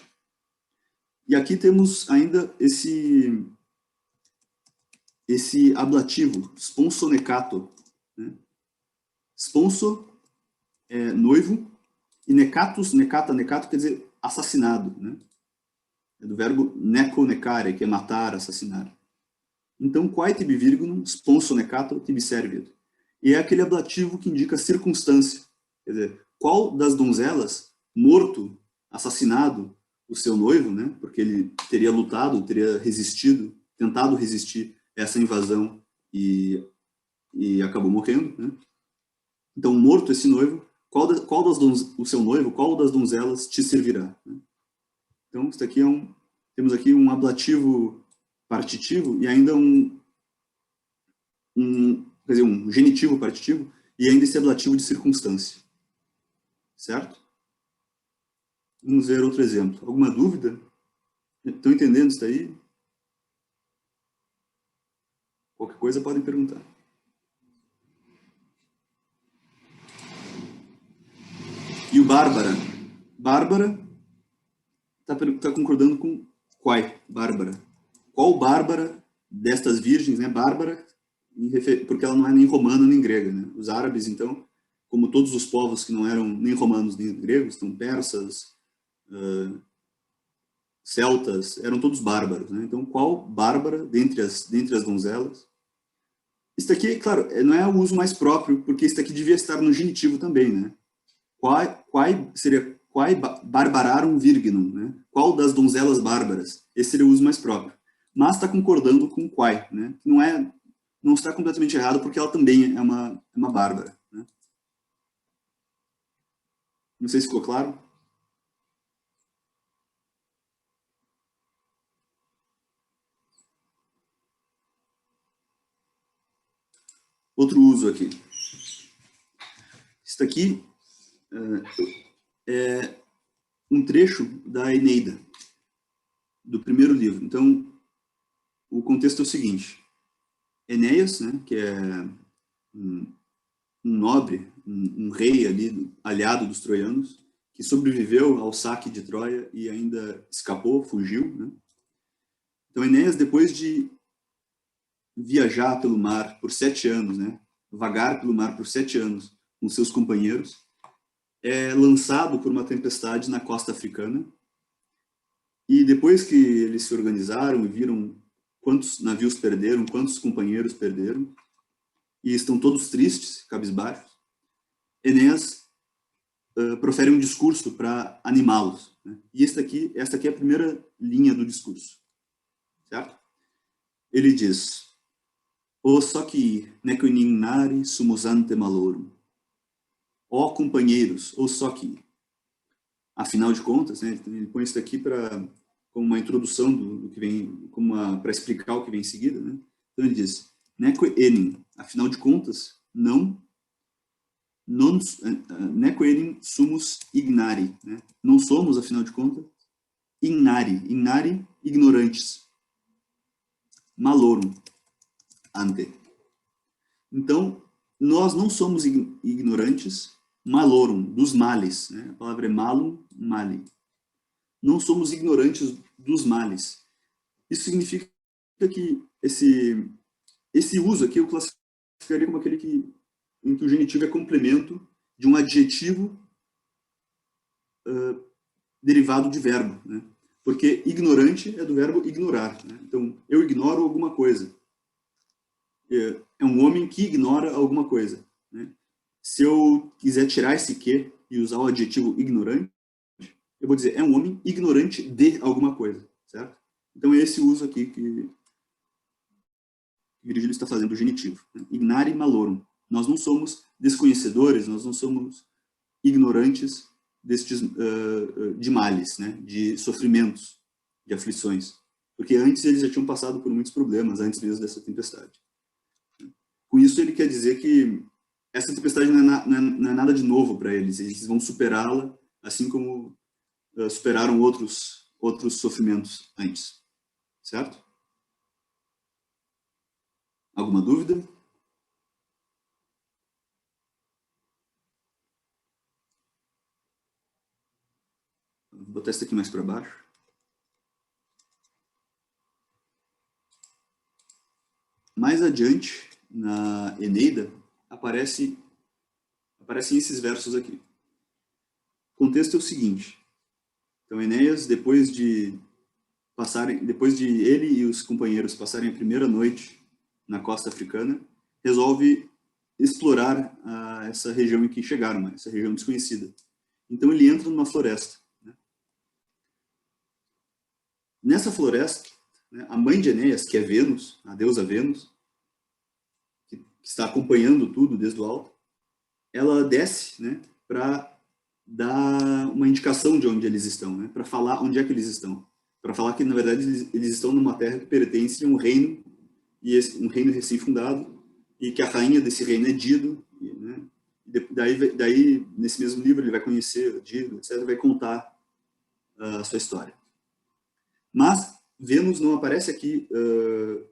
E aqui temos ainda esse ablativo, sponsonecato. Né? Sponso é noivo, e necatus, necato, quer dizer assassinado. Né? É do verbo necare, que é matar, assassinar. Então, quae tibi virgunum, sponsonecato tibi serviet. E é aquele ablativo que indica circunstância. Quer dizer, qual das donzelas, morto, assassinado, o seu noivo, né? Porque ele teria lutado, teria resistido, tentado resistir a essa invasão e acabou morrendo, né? Então, morto esse noivo, o seu noivo, qual das donzelas te servirá? Né? Então, isso aqui temos aqui um ablativo partitivo e ainda quer dizer, um genitivo partitivo e ainda esse ablativo de circunstância. Certo? Vamos ver outro exemplo. Alguma dúvida? Estão entendendo isso daí? Qualquer coisa podem perguntar. E o Bárbara? Bárbara está concordando com quai, Bárbara. Qual Bárbara destas virgens, né? Bárbara, porque ela não é nem romana nem grega. Né? Os árabes, então, como todos os povos que não eram nem romanos nem gregos, então persas, celtas, eram todos bárbaros. Né? Então, qual Bárbara, dentre as donzelas? Isso aqui, claro, não é o uso mais próprio, porque isso aqui devia estar no genitivo também. Né? Quae barbararum virginum, né? Qual das donzelas bárbaras? Esse seria o uso mais próprio. Mas está concordando com quae, né? Não está completamente errado, porque ela também é uma bárbara. Né? Não sei se ficou claro. Outro uso aqui. Isso aqui é um trecho da Eneida, do primeiro livro. Então, o contexto é o seguinte. Enéas, né, que é um nobre, um rei ali, aliado dos troianos, que sobreviveu ao saque de Troia e ainda escapou, fugiu. Né? Então, Enéas, depois de viajar pelo mar por 7 anos, né, vagar pelo mar por 7 anos com seus companheiros, é lançado por uma tempestade na costa africana. E depois que eles se organizaram e viram quantos navios perderam, quantos companheiros perderam, e estão todos tristes, cabisbaixos, Enéas profere um discurso para animá-los. Né? E esta aqui é a primeira linha do discurso. Certo? Ele diz: O soci necoinignari sumus ante malorum. Ó companheiros, o soci. Afinal de contas, né, ele põe isso aqui como uma introdução do que vem, para explicar o que vem em seguida. Né? Então ele diz: Neco enim, afinal de contas, neco enim sumus ignari. Né? Não somos, afinal de contas, ignari, ignorantes. Malorum, ante. Então, nós não somos ignorantes, malorum, dos males. Né? A palavra é malum, male. Não somos ignorantes dos males. Isso significa que esse uso aqui eu classificaria como aquele em que o genitivo é complemento de um adjetivo derivado de verbo. Né? Porque ignorante é do verbo ignorar. Né? Então, eu ignoro alguma coisa. É um homem que ignora alguma coisa. Né? Se eu quiser tirar esse que e usar o adjetivo ignorante, eu vou dizer, é um homem ignorante de alguma coisa, certo? Então é esse uso aqui que Virgílio está fazendo do genitivo. Né? Ignare malorum. Nós não somos desconhecedores, nós não somos ignorantes de males, né? De sofrimentos, de aflições. Porque antes eles já tinham passado por muitos problemas, antes mesmo dessa tempestade. Com Com isso, ele quer dizer que essa tempestade não é nada de novo para eles. Eles vão superá-la, assim como superaram outros sofrimentos antes. Certo? Alguma dúvida? Vou botar isso aqui mais para baixo. Mais adiante, na Eneida, aparecem esses versos aqui. O contexto é o seguinte. Então, Enéas, depois de ele e os companheiros passarem a primeira noite na costa africana, resolve explorar essa região em que chegaram, essa região desconhecida. Então, ele entra numa floresta. Né? Nessa floresta, né, a mãe de Enéas, que é Vênus, a deusa Vênus, que está acompanhando tudo desde o alto, ela desce, né, para dar uma indicação de onde eles estão, né, para falar onde é que eles estão, para falar que, na verdade, eles estão numa terra que pertence a um reino, um reino recém-fundado, e que a rainha desse reino é Dido, né, daí, nesse mesmo livro, ele vai conhecer Dido, etc., vai contar a sua história. Mas Vênus não aparece aqui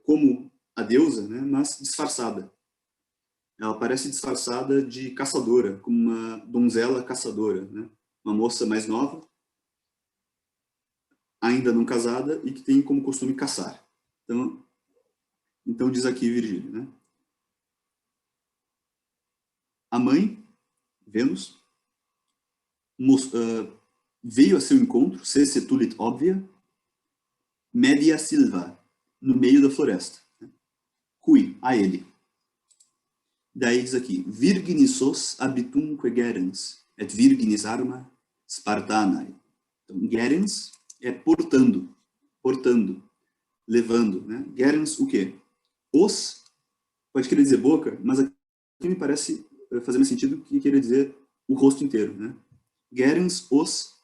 como a deusa, né, mas disfarçada. Ela aparece disfarçada de caçadora, como uma donzela caçadora, né? Uma moça mais nova, ainda não casada e que tem como costume caçar. Então diz aqui Virgílio, né? A mãe, Vênus, veio a seu encontro, se setulit óbvia, media silva, no meio da floresta. Né? Cui, a ele. Daí diz aqui, virginis sos habitumque gerens, et virginis arma spartanae. Então, gerens é portando, levando, né? Gerens o quê? Os, pode querer dizer boca, mas aqui me parece fazer mais sentido que querer dizer o rosto inteiro, né? Gerens os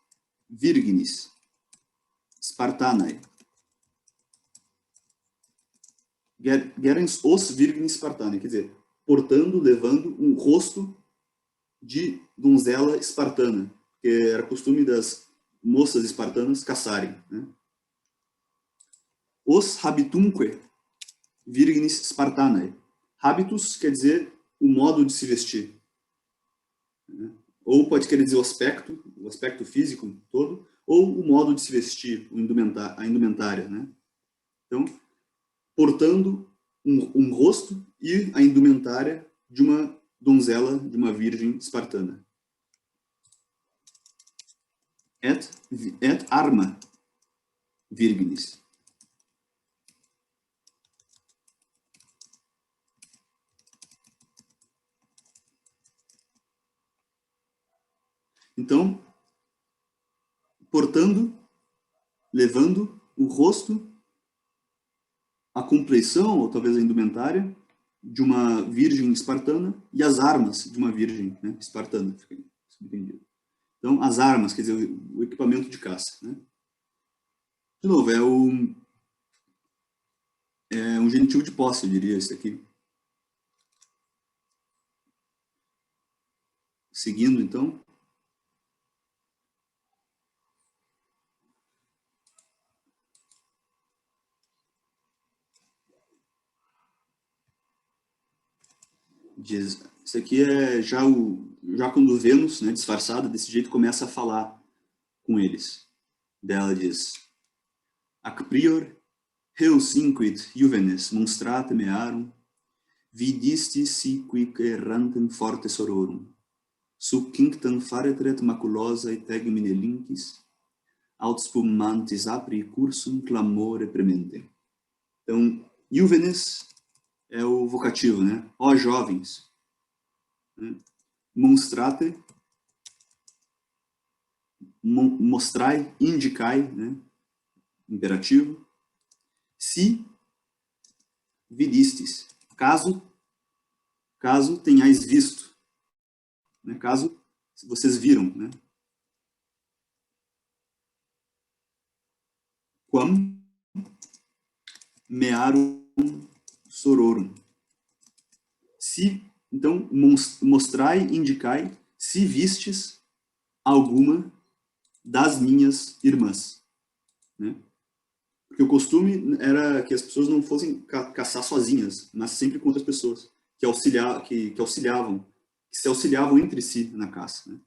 virginis spartanae. Gerens os virginis spartanae, quer dizer, portando, levando um rosto de donzela espartana, que era costume das moças espartanas caçarem. Né? Os habitumque virginis spartanae. Habitus quer dizer o modo de se vestir. Né? Ou pode querer dizer o aspecto físico todo, ou o modo de se vestir, a indumentária. Né? Então, portando um rosto e a indumentária de uma donzela, de uma virgem espartana. Et arma virginis. Então, portando, levando o rosto, a compleição, ou talvez a indumentária, de uma virgem espartana e as armas de uma virgem, né, espartana, fica subentendido. Então, as armas, quer dizer, o equipamento de caça. Né? De novo, é um genitivo de posse, eu diria, esse aqui. Seguindo, então. Diz, isso aqui é já quando Vênus, né, disfarçada desse jeito, começa a falar com eles. Dela diz: Ac prior Heusinquit juvenes monstrate mearum, vidisti siquic errantem forte sororum, succinctam faretret maculosa et tegmine lincis, aut spumantis apri cursum clamore premente. Então, juvenes é o vocativo, né? Ó jovens. Né? Monstrate, mostrai, indicai, né? Imperativo. Se vidistes, caso tenhais visto, né? Caso vocês viram, né? Quam mearum sororum, Então, mostrai, indicai, se vistes alguma das minhas irmãs. Né? Porque o costume era que as pessoas não fossem caçar sozinhas, mas sempre com outras pessoas, que se auxiliavam entre si na caça. Né?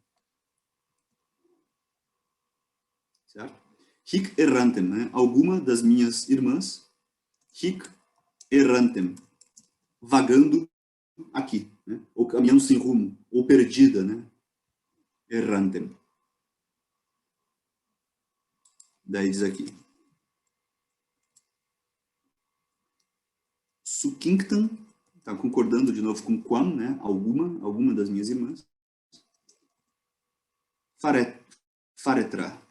Certo? Hic errantem, né? Alguma das minhas irmãs, hic errantem, vagando aqui, né? Ou caminhando sem rumo, ou perdida, né? Errantem. Daí diz aqui. Succinctam, está concordando de novo com quam, né? Alguma das minhas irmãs. Faretra.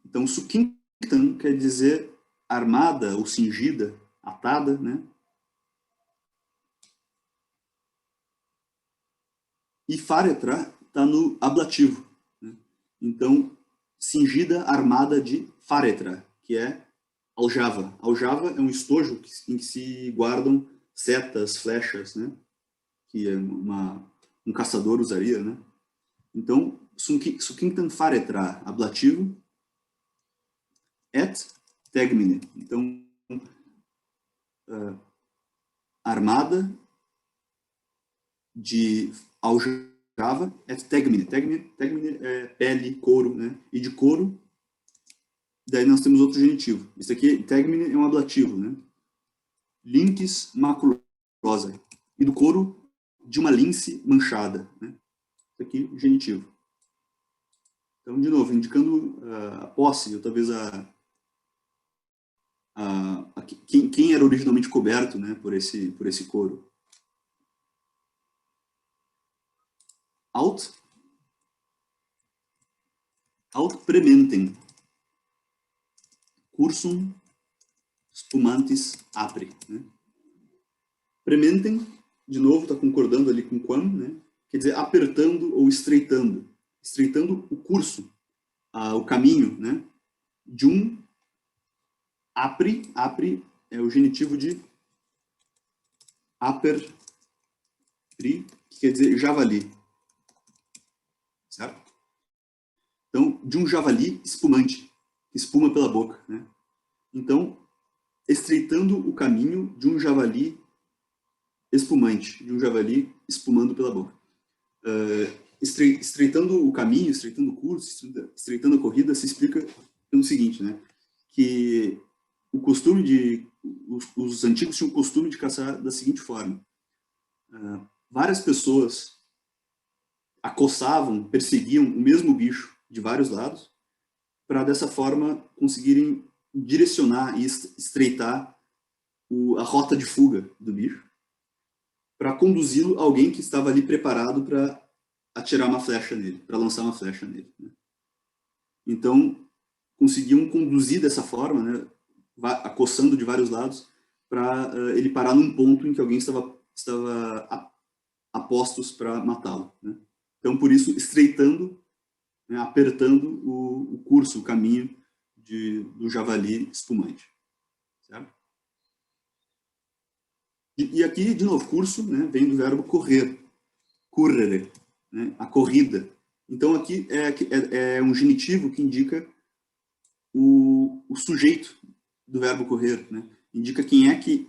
Então, succinctam quer dizer armada ou cingida, atada, né? E faretra está no ablativo. Né? Então, cingida, armada de faretra, que é aljava. Aljava é um estojo em que se guardam setas, flechas, né? Que um caçador usaria, né? Então, succinctam faretra, ablativo, et tegmine. Então, armada de aljava, et tegmine. Tegmine é pele, couro, né? E de couro, daí nós temos outro genitivo. Isso aqui, tegmine, é um ablativo, né? Linx maculosa. E do couro de uma lince manchada, né? Isso aqui, genitivo. Então, de novo, indicando a posse, ou talvez quem era originalmente coberto, né, por esse couro. Aut prementem. Cursum spumantis apri. Né? Prementem, de novo, está concordando ali com quam, né? Quer dizer, apertando ou estreitando. Estreitando o curso, o caminho, né? De um apri. Apri é o genitivo de aper, que quer dizer javali. Certo? Então, de um javali espumante, que espuma pela boca. Né? Então, estreitando o caminho de um javali espumante, de um javali espumando pela boca. Estreitando o caminho, estreitando o curso, estreitando a corrida, se explica pelo seguinte, né? Que o costume os antigos tinham o costume de caçar da seguinte forma. Várias pessoas acossavam, perseguiam o mesmo bicho de vários lados, para dessa forma conseguirem direcionar e estreitar a rota de fuga do bicho, para conduzi-lo a alguém que estava ali preparado para atirar uma flecha nele, para lançar uma flecha nele. Né? Então, conseguiam conduzir dessa forma, né, acossando de vários lados, para ele parar num ponto em que alguém estava a postos para matá-lo. Né? Então, por isso, estreitando, né, apertando o curso, o caminho do javali espumante. Certo? E aqui, de novo, curso, né, vem do verbo correr, currere, né, a corrida. Então, aqui é um genitivo que indica o sujeito do verbo correr, né? Indica quem é que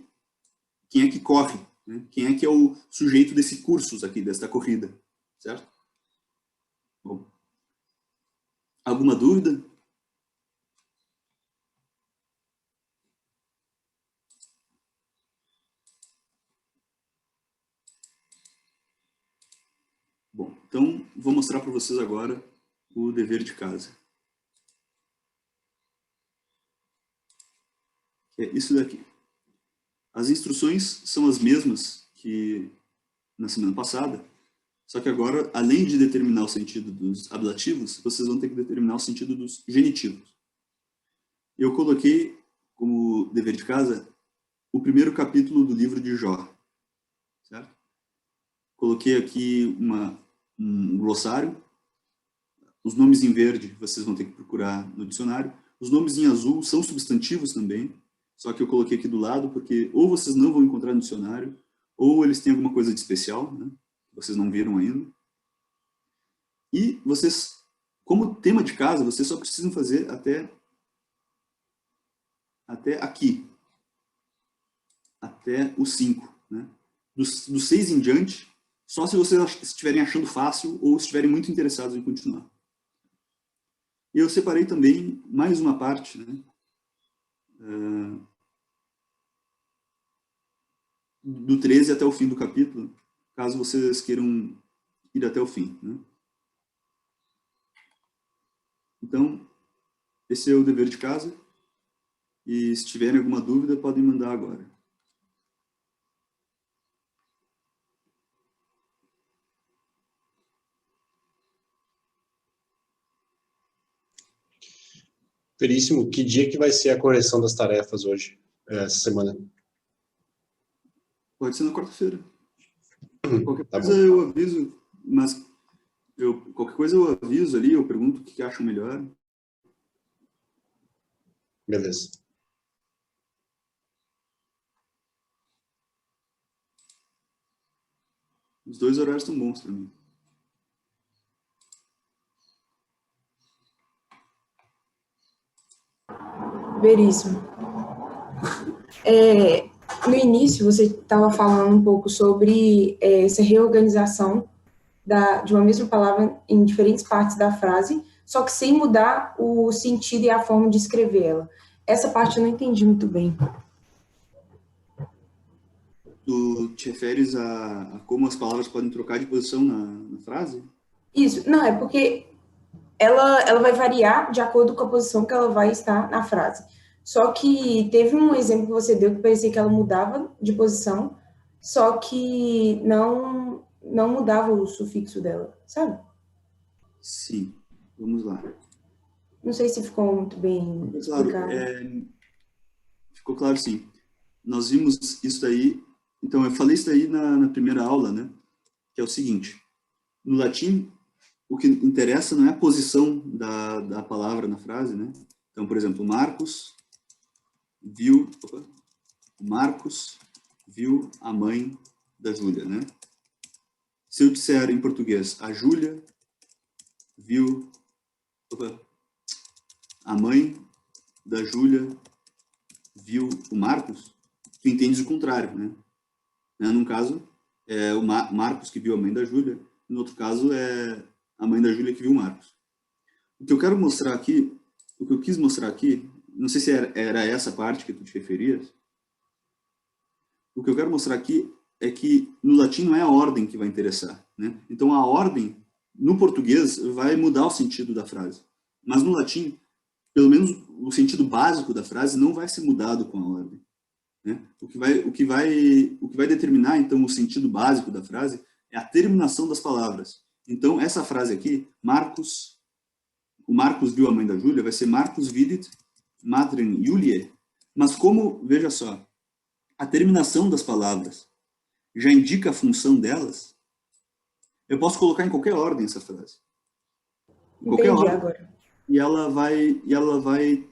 corre, né? Quem é que é o sujeito desse cursus aqui, desta corrida, certo? Bom. Alguma dúvida? Bom, então vou mostrar para vocês agora o dever de casa. É isso daqui. As instruções são as mesmas que na semana passada, só que agora, além de determinar o sentido dos ablativos, vocês vão ter que determinar o sentido dos genitivos. Eu coloquei como dever de casa o primeiro capítulo do livro de Jó. Certo? Coloquei aqui um glossário. Os nomes em verde vocês vão ter que procurar no dicionário. Os nomes em azul são substantivos também, só que eu coloquei aqui do lado porque ou vocês não vão encontrar no dicionário, ou eles têm alguma coisa de especial, né, que vocês não viram ainda. E vocês, como tema de casa, vocês só precisam fazer até aqui, até o 5, né? Dos 6 em diante, só se vocês estiverem achando fácil ou estiverem muito interessados em continuar. E eu separei também mais uma parte, né, do 13 até o fim do capítulo, caso vocês queiram ir até o fim, né? Então, esse é o dever de casa. E se tiverem alguma dúvida, podem mandar agora. Veríssimo, que dia que vai ser a correção das tarefas hoje, essa semana? Pode ser na quarta-feira. Qualquer Tá coisa bom. eu aviso, mas qualquer coisa eu aviso ali, eu pergunto o que acham melhor. Beleza. Os 2 horários estão bons para mim. Veríssimo. No início, você estava falando um pouco sobre essa reorganização de uma mesma palavra em diferentes partes da frase, só que sem mudar o sentido e a forma de escrever ela. Essa parte eu não entendi muito bem. Tu te referes a como as palavras podem trocar de posição na frase? Isso, não, é porque ela vai variar de acordo com a posição que ela vai estar na frase. Só que teve um exemplo que você deu que parecia que ela mudava de posição, só que não mudava o sufixo dela, sabe? Sim, vamos lá. Não sei se ficou muito bem Claro, explicado. ficou claro, sim. Nós vimos isso daí, então eu falei isso daí na primeira aula, né? Que é o seguinte, no latim, o que interessa não é a posição da palavra na frase, né? Então, por exemplo, Marcos viu a mãe da Júlia, né? Se eu disser em português, a Júlia viu a mãe da Júlia viu o Marcos, tu entendes o contrário, né? Num caso, é o Marcos que viu a mãe da Júlia, no outro caso é a mãe da Júlia que viu o Marcos. O que eu quero mostrar aqui, o que eu quis mostrar aqui, não sei se era essa parte que tu te referias, o que eu quero mostrar aqui é que no latim não é a ordem que vai interessar, né? Então a ordem, no português, vai mudar o sentido da frase, mas no latim, pelo menos o sentido básico da frase não vai ser mudado com a ordem, né? O que vai determinar, então, o sentido básico da frase é a terminação das palavras. Então, essa frase aqui, o Marcos viu a mãe da Júlia, vai ser Marcus vidit matrem Juliae. Mas como, veja só, a terminação das palavras já indica a função delas, eu posso colocar em qualquer ordem essa frase. Em qualquer Entendi ordem. agora. E ela vai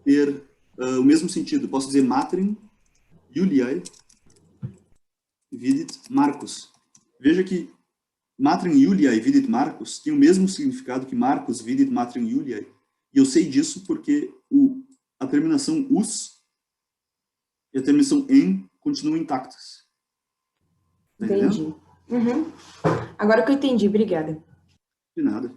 ter o mesmo sentido. Posso dizer matrem Juliae vidit Marcus. Veja que matrem Juliae vidit Marcus tem o mesmo significado que Marcus vidit matrem Juliae. E eu sei disso porque a terminação us e a terminação em continuam intactas. Tá Entendi. Uhum. Agora que eu entendi, obrigada. De nada.